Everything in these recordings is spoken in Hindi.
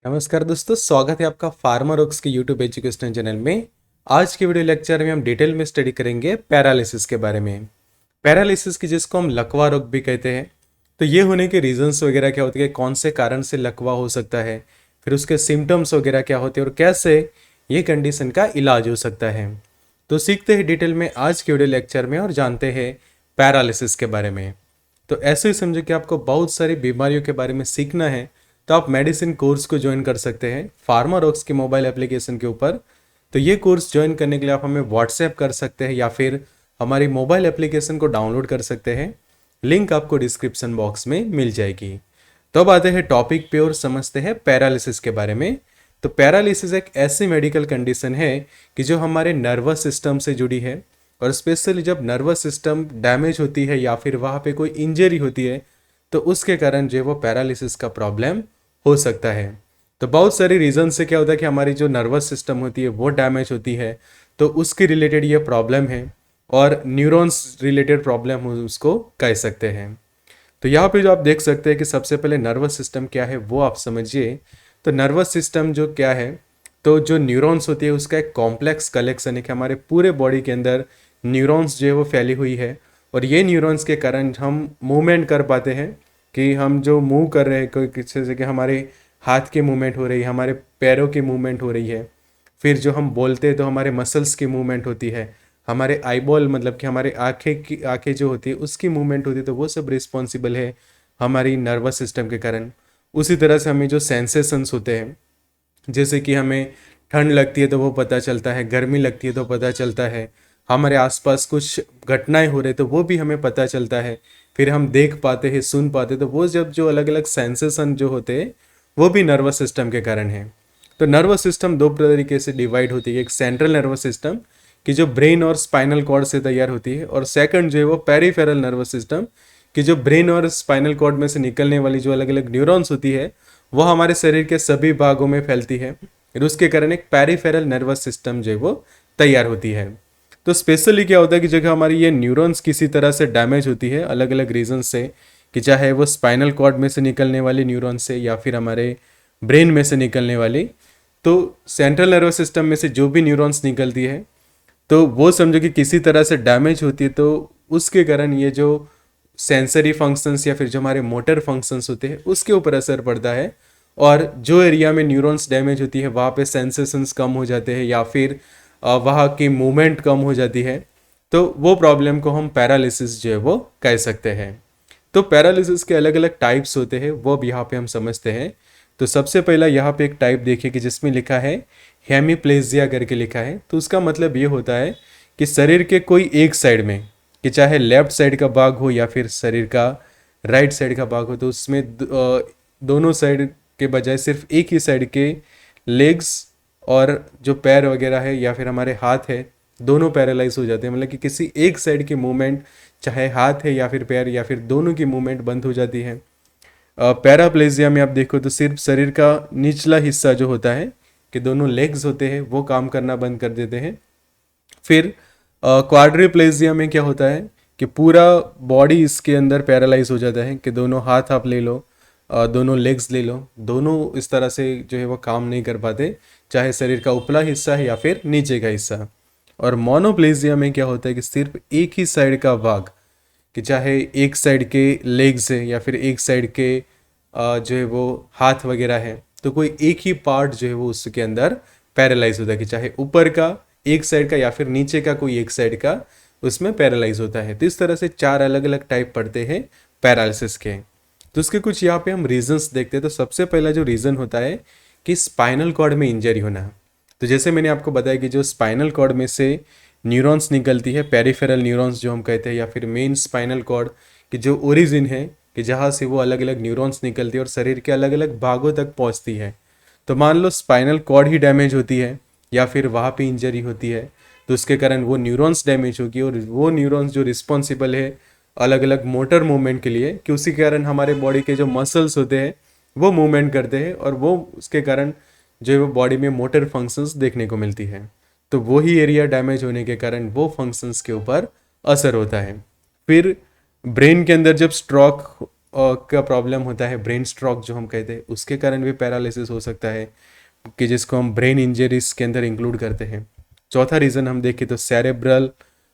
नमस्कार दोस्तों, स्वागत है आपका फार्मर वर्क्स के यूट्यूब एजुकेशनल चैनल में। आज के वीडियो लेक्चर में हम डिटेल में स्टडी करेंगे पैरालिसिस के बारे में। पैरालिसिस की जिसको हम लकवा रोग भी कहते हैं। तो ये होने के रीजंस वगैरह क्या होते हैं, कौन से कारण से लकवा हो सकता है, फिर उसके सिम्टम्स वगैरह क्या होते हैं और कैसे ये कंडीशन का इलाज हो सकता है। तो सीखते हैं डिटेल में आज के वीडियो लेक्चर में और जानते हैं पैरालिसिस के बारे में। तो ऐसे ही समझो कि आपको बहुत सारी बीमारियों के बारे में सीखना है तो आप मेडिसिन कोर्स को ज्वाइन कर सकते हैं फार्मा रॉक्स के मोबाइल एप्लीकेशन के ऊपर। तो ये कोर्स ज्वाइन करने के लिए आप हमें व्हाट्सएप कर सकते हैं या फिर हमारी मोबाइल एप्लीकेशन को डाउनलोड कर सकते हैं। लिंक आपको डिस्क्रिप्शन बॉक्स में मिल जाएगी। तो अब आते हैं टॉपिक पे और समझते हैं पैरालिसिस के बारे में। तो पैरालिसिस एक ऐसी मेडिकल कंडीशन है कि जो हमारे नर्वस सिस्टम से जुड़ी है, और स्पेशली जब नर्वस सिस्टम डैमेज होती है या फिर वहाँ पे कोई इंजरी होती है तो उसके कारण जो है वो पैरालिसिस का प्रॉब्लम हो सकता है। तो बहुत सारे रीज़न से क्या होता है कि हमारी जो नर्वस सिस्टम होती है वो डैमेज होती है, तो उसके रिलेटेड ये प्रॉब्लम है, और न्यूरॉन्स रिलेटेड प्रॉब्लम हो उसको कह सकते हैं। तो यहाँ पे जो आप देख सकते हैं कि सबसे पहले नर्वस सिस्टम क्या है वो आप समझिए। तो नर्वस सिस्टम जो क्या है, तो जो न्यूरॉन्स होती है उसका एक कॉम्प्लेक्स कलेक्शन है कि हमारे पूरे बॉडी के अंदर न्यूरॉन्स जो है वो फैली हुई है, और ये न्यूरॉन्स के कारण हम मूवमेंट कर पाते हैं कि हम जो मूव कर रहे हैं, कोई किसी से कि हमारे हाथ की मूवमेंट हो रही है, हमारे पैरों की मूवमेंट हो रही है। फिर जो हम बोलते हैं तो हमारे मसल्स की मूवमेंट होती है, हमारे आईबॉल मतलब कि हमारे आंखें जो होती है उसकी मूवमेंट होती है, तो वो सब रिस्पॉन्सिबल है हमारी नर्वस सिस्टम के कारण। उसी तरह से हमें जो सेंसेशंस होते हैं, जैसे कि हमें ठंड लगती है तो वो पता चलता है, गर्मी लगती है तो पता चलता है, हमारे आसपास कुछ घटनाएं हो रहे तो वो भी हमें पता चलता है, फिर हम देख पाते हैं, सुन पाते हैं, तो वो जब जो अलग अलग सेंसेशन जो होते हैं वो भी नर्वस सिस्टम के कारण है। तो नर्वस सिस्टम दो तरीके से डिवाइड होती है, एक सेंट्रल नर्वस सिस्टम कि जो ब्रेन और स्पाइनल कॉर्ड से तैयार होती है, और सेकंड जो है वो पेरिफेरल नर्वस सिस्टम कि जो ब्रेन और स्पाइनल कॉर्ड में से निकलने वाली जो अलग अलग न्यूरॉन्स होती है वो हमारे शरीर के सभी भागों में फैलती है, और उसके कारण एक पेरिफेरल नर्वस सिस्टम जो है वो तैयार होती है। तो स्पेशली क्या होता है कि जगह हमारी ये न्यूरॉन्स किसी तरह से डैमेज होती है अलग अलग रीजन से, कि चाहे वो स्पाइनल कॉर्ड में से निकलने वाली न्यूरॉन से या फिर हमारे ब्रेन में से निकलने वाली, तो सेंट्रल नर्वस सिस्टम में से जो भी न्यूरॉन्स निकलती है तो वो समझो कि किसी तरह से डैमेज होती है, तो उसके कारण ये जो सेंसरी फंक्शंस या फिर जो हमारे मोटर फंक्शंस होते हैं उसके ऊपर असर पड़ता है, और जो एरिया में न्यूरॉन्स डैमेज होती है वहाँ पे सेंसेशंस कम हो जाते हैं या फिर वहाँ की मूवमेंट कम हो जाती है, तो वो प्रॉब्लम को हम पैरालिसिस जो है वो कह सकते हैं। तो पैरालिसिस के अलग अलग टाइप्स होते हैं वो अब यहाँ पे हम समझते हैं। तो सबसे पहला यहाँ पे एक टाइप देखिए कि जिसमें लिखा है हेमीप्लेजिया करके लिखा है। तो उसका मतलब ये होता है कि शरीर के कोई एक साइड में, कि चाहे लेफ्ट साइड का भाग हो या फिर शरीर का राइट साइड का भाग हो, तो उसमें दोनों साइड के बजाय सिर्फ एक ही साइड के लेग्स और जो पैर वगैरह है या फिर हमारे हाथ है दोनों पैरालाइज हो जाते हैं। मतलब कि किसी एक साइड की मूवमेंट, चाहे हाथ है या फिर पैर या फिर दोनों की मूवमेंट बंद हो जाती है। पैराप्लेजिया में आप देखो तो सिर्फ शरीर का निचला हिस्सा जो होता है कि दोनों लेग्स होते हैं वो काम करना बंद कर देते हैं। फिर क्वाड्रिप्लेजिया में क्या होता है कि पूरा बॉडी इसके अंदर पैरालाइज हो जाता है, कि दोनों हाथ आप ले लो, दोनों लेग्स ले लो, दोनों इस तरह से जो है वो काम नहीं कर पाते, चाहे शरीर का ऊपला हिस्सा है या फिर नीचे का हिस्सा। और मोनोप्लेजिया में क्या होता है कि सिर्फ एक ही साइड का भाग, कि चाहे एक साइड के लेग्स है या फिर एक साइड के जो है वो हाथ वगैरह है, तो कोई एक ही पार्ट जो है वो उसके अंदर पैरालाइज होता है, कि चाहे ऊपर का एक साइड का या फिर नीचे का कोई एक साइड का उसमें पैरालाइज होता है। तो इस तरह से चार अलग अलग टाइप पड़ते हैं पैरालिसिस के। तो उसके कुछ यहाँ पे हम रीजंस देखते हैं। तो सबसे पहला जो रीज़न होता है कि स्पाइनल कॉर्ड में इंजरी होना। तो जैसे मैंने आपको बताया कि जो स्पाइनल कॉर्ड में से न्यूरॉन्स निकलती है, पेरिफेरल न्यूरॉन्स जो हम कहते हैं, या फिर मेन स्पाइनल कॉर्ड की जो ओरिजिन है कि जहाँ से वो अलग अलग न्यूरॉन्स निकलती है और शरीर के अलग अलग भागों तक पहुँचती है। तो मान लो स्पाइनल कॉर्ड ही डैमेज होती है या फिर वहाँ पे इंजरी होती है, तो उसके कारण वो न्यूरॉन्स डैमेज होगी, और वो न्यूरॉन्स जो रिस्पॉन्सिबल है अलग अलग मोटर मूवमेंट के लिए, कि उसी के कारण हमारे बॉडी के जो मसल्स होते हैं वो मूवमेंट करते हैं, और वो उसके कारण जो है वो बॉडी में मोटर फंक्शंस देखने को मिलती है। तो वही एरिया डैमेज होने के कारण वो फंक्शंस के ऊपर असर होता है। फिर ब्रेन के अंदर जब स्ट्रोक का प्रॉब्लम होता है, ब्रेन स्ट्रोक जो हम कहते हैं, उसके कारण भी पैरालिसिस हो सकता है, कि जिसको हम ब्रेन इंजरीज के अंदर इंक्लूड करते हैं। चौथा रीज़न हम देखें तो सेरेब्रल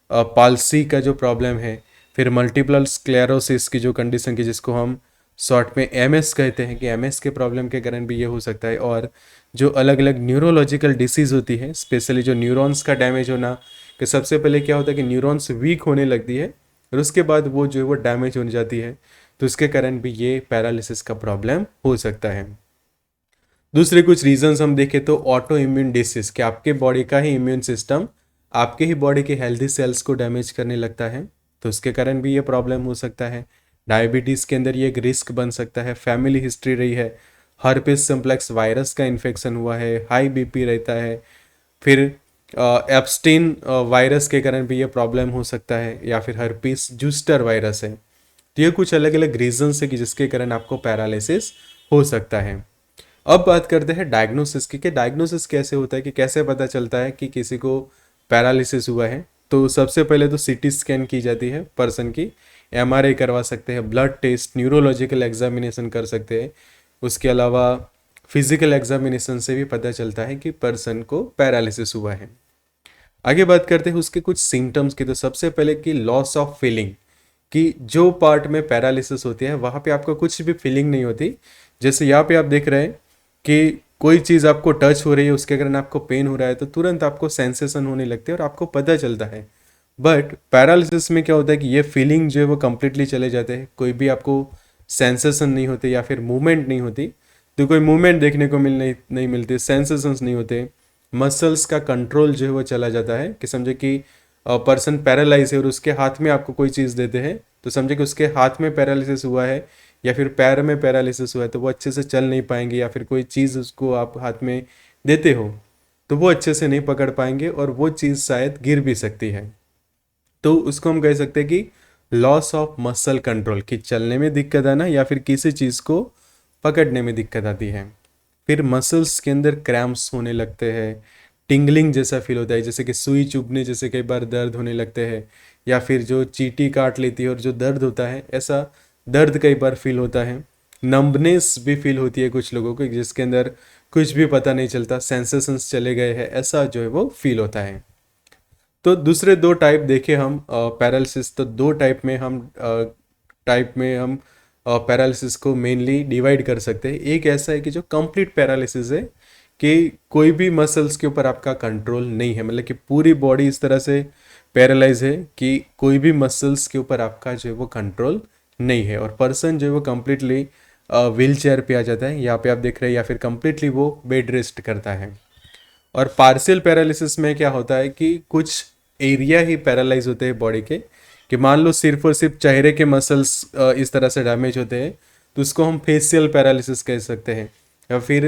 पाल्सी का जो प्रॉब्लम है, फिर मल्टीपल स्क्लेरोसिस की जो कंडीशन की जिसको हम शॉर्ट में एमएस कहते हैं, कि एमएस के प्रॉब्लम के कारण भी ये हो सकता है। और जो अलग अलग न्यूरोलॉजिकल डिसीज़ होती है, स्पेशली जो न्यूरॉन्स का डैमेज होना, कि सबसे पहले क्या होता है कि न्यूरॉन्स वीक होने लगती है और उसके बाद वो जो है वो डैमेज हो जाती है, तो उसके कारण भी ये पैरालिसिस का प्रॉब्लम हो सकता है। दूसरे कुछ रीजंस हम देखें तो ऑटो इम्यून डिसीज, कि आपके बॉडी का ही इम्यून सिस्टम आपके ही बॉडी के हेल्दी सेल्स को डैमेज करने लगता है, तो उसके कारण भी ये प्रॉब्लम हो सकता है। डायबिटीज़ के अंदर ये एक रिस्क बन सकता है। फैमिली हिस्ट्री रही है, हर्पिस सिम्प्लेक्स वायरस का इन्फेक्शन हुआ है, हाई बीपी रहता है, फिर एब्स्टीन वायरस के कारण भी ये प्रॉब्लम हो सकता है, या फिर हर्पिस जूस्टर वायरस है। तो ये कुछ अलग अलग रीजंस है कि जिसके कारण आपको पैरालिसिस हो सकता है। अब बात करते हैं डायग्नोसिस की, कि डायग्नोसिस कैसे होता है, कि कैसे पता चलता है कि किसी को पैरालिसिस हुआ है। तो सबसे पहले तो सीटी स्कैन की जाती है पर्सन की, एमआरआई करवा सकते हैं, ब्लड टेस्ट, न्यूरोलॉजिकल एग्जामिनेशन कर सकते हैं। उसके अलावा फिजिकल एग्जामिनेशन से भी पता चलता है कि पर्सन को पैरालिसिस हुआ है। आगे बात करते हैं उसके कुछ सिम्टम्स की। तो सबसे पहले कि लॉस ऑफ फीलिंग, कि जो पार्ट में पैरालिसिस होती है वहाँ पे आपको कुछ भी फीलिंग नहीं होती। जैसे यहाँ पे आप देख रहे हैं कि कोई चीज़ आपको टच हो रही है, उसके कारण आपको पेन हो रहा है, तो तुरंत आपको सेंसेशन होने लगते हैं और आपको पता चलता है। बट पैरालिसिस में क्या होता है कि ये फीलिंग जो है वो कंप्लीटली चले जाते हैं, कोई भी आपको सेंसेशन नहीं होते या फिर मूवमेंट नहीं होती। तो कोई मूवमेंट देखने को नहीं मिलती, सेंसेशंस नहीं होते, मसल्स का कंट्रोल जो है वो चला जाता है। कि समझे कि पर्सन पैरालाइज है और उसके हाथ में आपको कोई चीज़ देते हैं, तो समझे कि उसके हाथ में पैरालिसिस हुआ है या फिर पैर में पैरालिसिस हुआ है, तो वो अच्छे से चल नहीं पाएंगे, या फिर कोई चीज़ उसको आप हाथ में देते हो तो वो अच्छे से नहीं पकड़ पाएंगे और वो चीज़ शायद गिर भी सकती है। तो उसको हम कह सकते हैं कि लॉस ऑफ मसल कंट्रोल, कि चलने में दिक्कत आना या फिर किसी चीज़ को पकड़ने में दिक्कत आती है। फिर मसल्स के अंदर क्रैम्प्स होने लगते हैं, टिंगलिंग जैसा फील होता है, जैसे कि सुई चुभने जैसे कई बार दर्द होने लगते हैं, या फिर जो चींटी काट लेती है और जो दर्द होता है ऐसा दर्द कई बार फील होता है। नंबनेस भी फील होती है कुछ लोगों को, जिसके अंदर कुछ भी पता नहीं चलता, सेंसेशंस चले गए हैं, ऐसा जो है वो फील होता है। तो दूसरे दो टाइप देखे हम पैरालिसिस, तो दो टाइप में हम पैरालिसिस को मेनली डिवाइड कर सकते हैं। एक ऐसा है कि जो कंप्लीट पैरालिसिस है, कि कोई भी मसल्स के ऊपर आपका कंट्रोल नहीं है, मतलब कि पूरी बॉडी इस तरह से पैरालाइज है कि कोई भी मसल्स के ऊपर आपका जो है वो कंट्रोल नहीं है, और पर्सन जो है वो कम्प्लीटली व्हील चेयर पे आ जाता है, यहाँ पे आप देख रहे हैं, या फिर कम्प्लीटली वो बेड रेस्ट करता है। और पार्शियल पैरालिसिस में क्या होता है कि कुछ एरिया ही पैरालाइज होते हैं बॉडी के, कि मान लो सिर्फ और सिर्फ चेहरे के मसल्स इस तरह से डैमेज होते हैं, तो उसको हम फेशियल पैरालिसिस कह सकते हैं। या फिर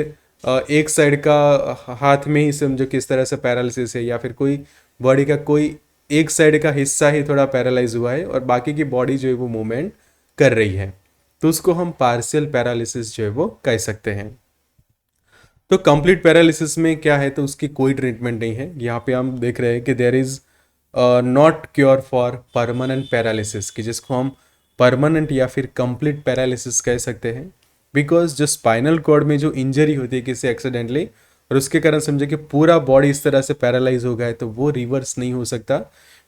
एक साइड का हाथ में ही समझो किस तरह से पैरालिसिस है, या फिर कोई बॉडी का कोई एक साइड का हिस्सा ही थोड़ा पैरालाइज हुआ है और बाकी की बॉडी जो है वो मूवमेंट कर रही है, तो उसको हम पार्शियल पैरालिसिस जो है वो कह सकते हैं। तो कंप्लीट पैरालिसिस में क्या है, तो उसकी कोई ट्रीटमेंट नहीं है। यहाँ पे हम देख रहे हैं कि there is not cure for permanent paralysis, कि जिसको हम परमानेंट या फिर कंप्लीट पैरालिसिस कह सकते हैं। बिकॉज जो स्पाइनल कॉर्ड में जो इंजरी होती है किसी एक्सीडेंटली, और उसके कारण समझे कि पूरा बॉडी इस तरह से पैरालाइज हो गया है, तो वो रिवर्स नहीं हो सकता।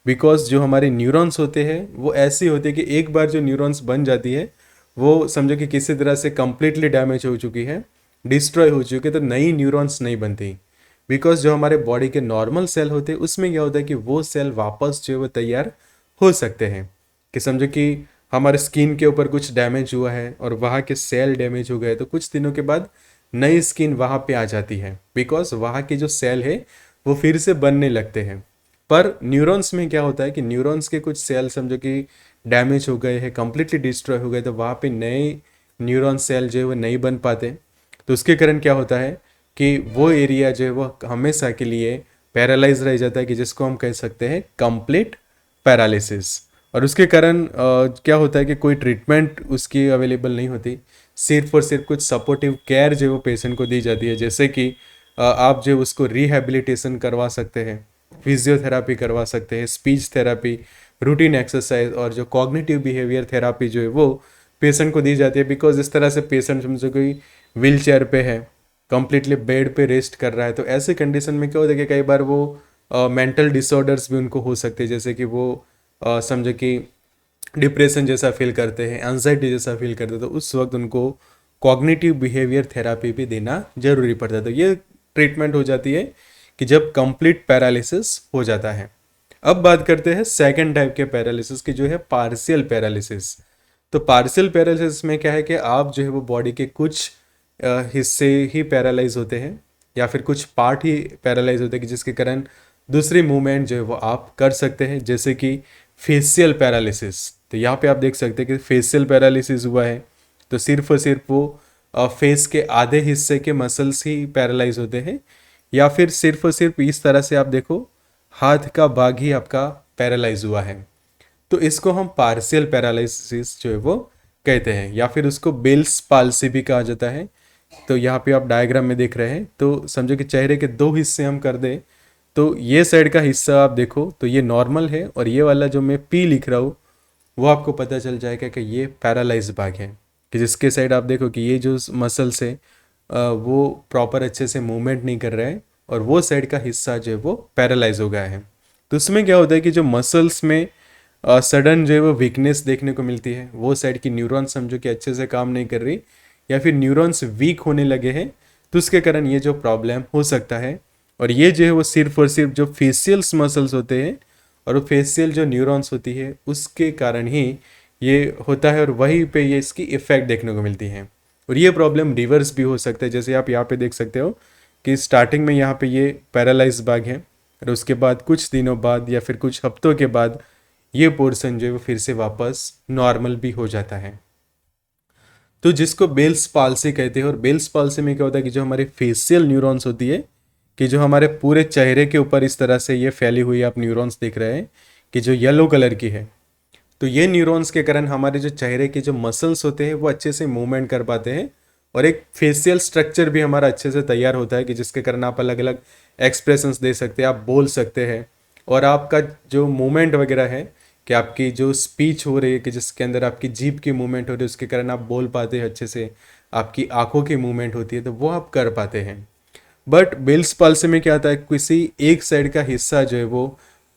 बिकॉज जो हमारे न्यूरॉन्स होते हैं वो ऐसी होती है कि एक बार जो न्यूरॉन्स बन जाती है, वो समझो कि किसी तरह से कंप्लीटली डैमेज हो चुकी है, डिस्ट्रॉय हो चुके, तो नई न्यूरॉन्स नहीं बनती। बिकॉज जो हमारे बॉडी के नॉर्मल सेल होते हैं उसमें क्या होता है कि वो सेल वापस जो है वो तैयार हो सकते हैं। कि समझो कि हमारे स्किन के ऊपर कुछ डैमेज हुआ है और वहाँ के सेल डैमेज हो गए, तो कुछ दिनों के बाद नई स्किन वहाँ पे आ जाती है, बिकॉज वहाँ के जो सेल है वो फिर से बनने लगते हैं। पर न्यूरॉन्स में क्या होता है कि न्यूरॉन्स के कुछ सेल समझो कि डैमेज हो गए हैं, कंप्लीटली डिस्ट्रॉय हो गए, तो वहाँ पे नए न्यूरॉन सेल जो है वो नहीं बन पाते। तो उसके कारण क्या होता है कि वो एरिया जो है वो हमेशा के लिए पैरालाइज रह जाता है, कि जिसको हम कह सकते हैं कंप्लीट पैरालिसिस। और उसके कारण क्या होता है कि कोई ट्रीटमेंट उसकी अवेलेबल नहीं होती, सिर्फ और सिर्फ कुछ सपोर्टिव केयर जो वो पेशेंट को दी जाती है। जैसे कि आप जो उसको रिहेबिलिटेशन करवा सकते हैं, फिजियोथेरापी करवा सकते हैं, स्पीच थेरापी, रूटीन एक्सरसाइज, और जो कॉग्निटिव बिहेवियर थेरापी जो है वो पेशेंट को दी जाती है, बिकॉज इस तरह से पेशेंट समझो कोई व्हील चेयर पे है, कंप्लीटली बेड पे रेस्ट कर रहा है, तो ऐसे कंडीशन में क्या होता है कि कई बार वो मेंटल डिसऑर्डर्स भी उनको हो सकते हैं, जैसे कि वो समझो कि डिप्रेशन जैसा फील करते हैं, एंजाइटी जैसा फील करते हैं, तो उस वक्त उनको कॉग्निटिव बिहेवियर थेरापी भी देना जरूरी पड़ता है। तो ये ट्रीटमेंट हो जाती है कि जब कंप्लीट पैरालिसिस हो जाता है। अब बात करते हैं सेकंड टाइप के पैरालिसिस की, जो है पार्शियल पैरालिसिस। तो पार्शियल पैरालिसिस में क्या है कि आप जो है वो बॉडी के कुछ हिस्से ही पैरालाइज होते हैं या फिर कुछ पार्ट ही पैरालाइज होते हैं, कि जिसके कारण दूसरी मूवमेंट जो है वो आप कर सकते हैं, जैसे कि फेशियल पैरालिसिस। तो यहाँ पे आप देख सकते हैं कि फेशियल पैरालिसिस हुआ है तो सिर्फ और सिर्फ वो फेस के आधे हिस्से के मसल्स ही पैरालाइज होते हैं, या फिर सिर्फ और सिर्फ इस तरह से आप देखो हाथ का भाग ही आपका पैरालाइज हुआ है, तो इसको हम पार्शियल पैरालिसिस जो है वो कहते हैं, या फिर उसको बेल्स पाल्सी भी कहा जाता है। तो यहाँ पे आप डायग्राम में देख रहे हैं, तो समझो कि चेहरे के दो हिस्से हम कर दें, तो ये साइड का हिस्सा आप देखो तो ये नॉर्मल है, और ये वाला जो मैं पी लिख रहा हूँ वो आपको पता चल जाएगा कि ये पैरालाइज भाग है, कि जिसके साइड आप देखो कि ये जो मसल्स है वो प्रॉपर अच्छे से मूवमेंट नहीं कर रहा है, और वो साइड का हिस्सा जो है वो पैरालाइज हो गया है। तो उसमें क्या होता है कि जो मसल्स में सडन जो है वो वीकनेस देखने को मिलती है, वो साइड की न्यूरॉन्स समझो कि अच्छे से काम नहीं कर रही, या फिर न्यूरॉन्स वीक होने लगे हैं, तो उसके कारण ये जो प्रॉब्लम हो सकता है। और ये जो है वो सिर्फ और सिर्फ जो फेशियल्स मसल्स होते हैं और वो फेशियल जो न्यूरॉन्स होती है उसके कारण ही ये होता है, और वहीं पे ये इसकी इफेक्ट देखने को मिलती है। और ये प्रॉब्लम रिवर्स भी हो सकता है, जैसे आप यहाँ पे देख सकते हो कि स्टार्टिंग में यहाँ पे ये पैरालाइज भाग है, और उसके बाद कुछ दिनों बाद या फिर कुछ हफ्तों के बाद ये पोर्शन जो है वो फिर से वापस नॉर्मल भी हो जाता है। तो जिसको बेल्स पाल्सी कहते हैं, और बेल्स पाल्सी में क्या होता है कि जो हमारे फेशियल न्यूरॉन्स होती है, कि जो हमारे पूरे चेहरे के ऊपर इस तरह से ये फैली हुई आप न्यूरॉन्स देख रहे हैं कि जो येलो कलर की है, तो ये न्यूरॉन्स के कारण हमारे जो चेहरे के जो मसल्स होते हैं वो अच्छे से मूवमेंट कर पाते हैं, और एक फेशियल स्ट्रक्चर भी हमारा अच्छे से तैयार होता है, कि जिसके कारण आप अलग अलग एक्सप्रेशंस दे सकते हैं, आप बोल सकते हैं, और आपका जो मूवमेंट वगैरह है, कि आपकी जो स्पीच हो रही है, कि जिसके अंदर आपकी जीभ की मूवमेंट हो रही है, उसके कारण आप बोल पाते हैं अच्छे से, आपकी आंखों की मूवमेंट होती है तो वो आप कर पाते हैं। बट बेल्स पाल्सी में क्या आता है, किसी एक साइड का हिस्सा जो है वो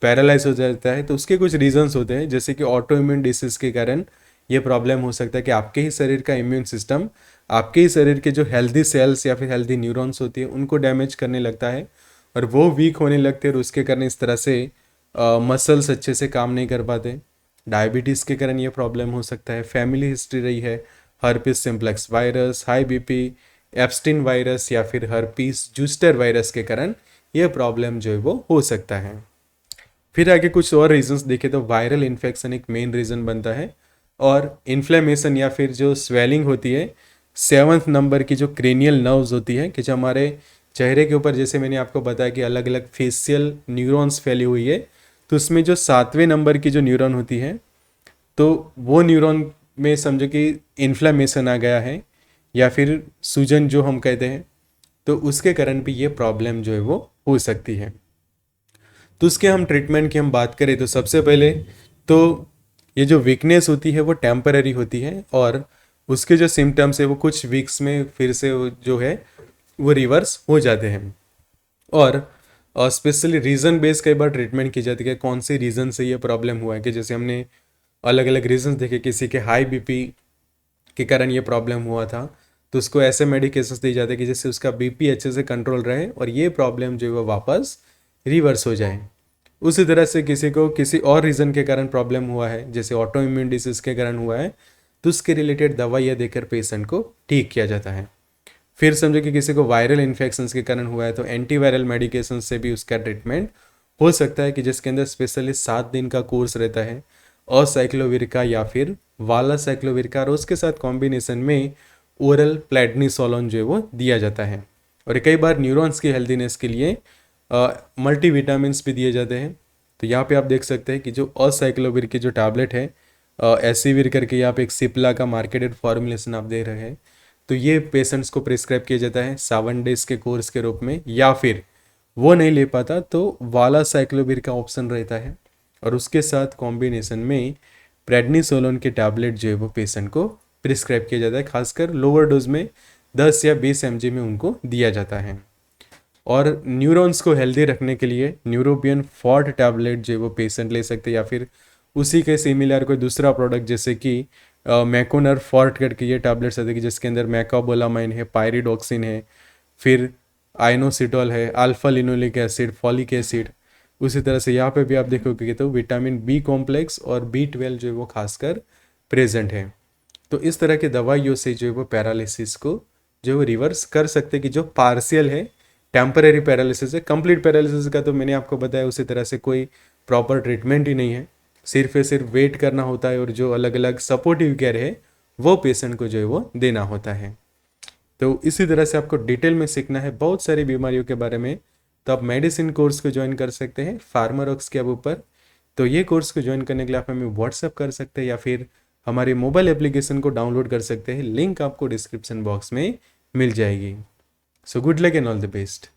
पैरालाइज हो जाता है, तो उसके कुछ रीजंस होते हैं, जैसे कि ऑटो इम्यून डिसीज के कारण ये प्रॉब्लम हो सकता है कि आपके ही शरीर का इम्यून सिस्टम आपके ही शरीर के जो हेल्दी सेल्स या फिर हेल्दी न्यूरॉन्स होती है उनको डैमेज करने लगता है, और वो वीक होने लगते हैं, और उसके कारण इस तरह से मसल्स अच्छे से काम नहीं कर पाते। डायबिटीज़ के कारण ये प्रॉब्लम हो सकता है, फैमिली हिस्ट्री रही है, herpes simplex virus, high BP, Epstein virus या फिर हर्पिस जूस्टर वायरस के कारण ये प्रॉब्लम जो है वो हो सकता है। फिर आगे कुछ और रीजंस देखें तो वायरल इन्फेक्शन एक मेन रीज़न बनता है, और इन्फ्लेमेशन या फिर जो स्वेलिंग होती है, सेवन्थ नंबर की जो क्रेनियल नर्व्स होती है, कि जो हमारे चेहरे के ऊपर, जैसे मैंने आपको बताया कि अलग अलग फेशियल न्यूरॉन्स फैली हुई है, तो उसमें जो 7वें नंबर की जो न्यूरॉन होती है, तो वो न्यूरॉन में समझो कि इन्फ्लेमेशन आ गया है, या फिर सूजन जो हम कहते हैं, तो उसके कारण भी ये प्रॉब्लम जो है वो हो सकती है। तो उसके हम ट्रीटमेंट की हम बात करें तो सबसे पहले तो ये जो वीकनेस होती है वो टेम्पररी होती है, और उसके जो सिम्टम्स है वो कुछ वीक्स में फिर से जो है वो रिवर्स हो जाते हैं। और स्पेशली रीज़न बेस्ड कई बार ट्रीटमेंट की जाती है, कौन से रीज़न से ये प्रॉब्लम हुआ है, कि जैसे हमने अलग अलग रीजंस देखे, किसी के हाई बीपी के कारण ये प्रॉब्लम हुआ था, तो उसको ऐसे मेडिकेशंस दिए जाते हैं कि जिससे उसका बीपी अच्छे से कंट्रोल रहे और ये प्रॉब्लम जो है वो वापस रिवर्स हो जाए। उसी तरह से किसी को किसी और रीज़न के कारण प्रॉब्लम हुआ है, जैसे ऑटो इम्यून डिसीज़ के कारण हुआ है, तो उसके रिलेटेड दवाइयाँ देकर पेशेंट को ठीक किया जाता है। फिर समझो कि किसी को वायरल इन्फेक्शंस के कारण हुआ है, तो एंटीवायरल मेडिकेशन से भी उसका ट्रीटमेंट हो सकता है, कि जिसके अंदर स्पेशली 7 दिन का कोर्स रहता है, असाइक्लोविर या फिर वाला साइक्लोविर, और उसके साथ कॉम्बिनेशन में ओरल प्लेडनिसोलोन जो है वो दिया जाता है। और कई बार न्यूरॉन्स की हेल्दीनेस के लिए मल्टीविटामिन्स भी दिए जाते हैं। तो यहाँ पे आप देख सकते हैं कि जो असाइक्लोविर की जो टैबलेट है, एसीविर करके यहाँ पे एक सिप्ला का मार्केटेड फॉर्मुलेशन आप दे रहे हैं, तो ये पेशेंट्स को प्रिस्क्राइब किया जाता है 7 डेज के कोर्स के रूप में, या फिर वो नहीं ले पाता तो वाला साइक्लोविर का ऑप्शन रहता है, और उसके साथ कॉम्बिनेशन में प्रेडनिसोलोन के टैबलेट जो है वो पेशेंट को प्रिस्क्राइब किया जाता है, खासकर लोअर डोज में 10 या 20 mg में उनको दिया जाता है। और न्यूरॉन्स को हेल्दी रखने के लिए न्यूरोबियन फॉर्ट टैबलेट जो वो पेशेंट ले सकते हैं, या फिर उसी के सिमिलर कोई दूसरा प्रोडक्ट जैसे कि मैकोनर फॉर्ट करके ये टैबलेट्स आते हैं जिसके अंदर मैकाबोलामाइन है, पायरिडॉक्सिन है, फिर आइनोसिटोल है, alpha linoleic acid, folic acid. उसी तरह से यहाँ पे भी आप देखोगे तो विटामिन बी कॉम्प्लेक्स और B12 जो है वो खासकर प्रेजेंट है। तो इस तरह की दवाइयों से जो है वो पैरालिसिस को जो है वो रिवर्स कर सकते हैं, कि जो पार्शियल है टेम्परेरी पैरालिसिस है। कंप्लीट पैरालिसिस का तो मैंने आपको बताया उसी तरह से कोई प्रॉपर ट्रीटमेंट ही नहीं है, सिर्फ वेट करना होता है, और जो अलग अलग सपोर्टिव केयर है वो पेशेंट को जो है वो देना होता है। तो इसी तरह से आपको डिटेल में सीखना है बहुत सारी बीमारियों के बारे में, तो आप मेडिसिन कोर्स को ज्वाइन कर सकते हैं फार्मारॉक्स के ऊपर। तो ये कोर्स को ज्वाइन करने के लिए आप हमें व्हाट्सअप कर सकते हैं या फिर हमारे मोबाइल एप्लीकेशन को डाउनलोड कर सकते हैं, लिंक आपको डिस्क्रिप्शन बॉक्स में मिल जाएगी। So good luck and all the best.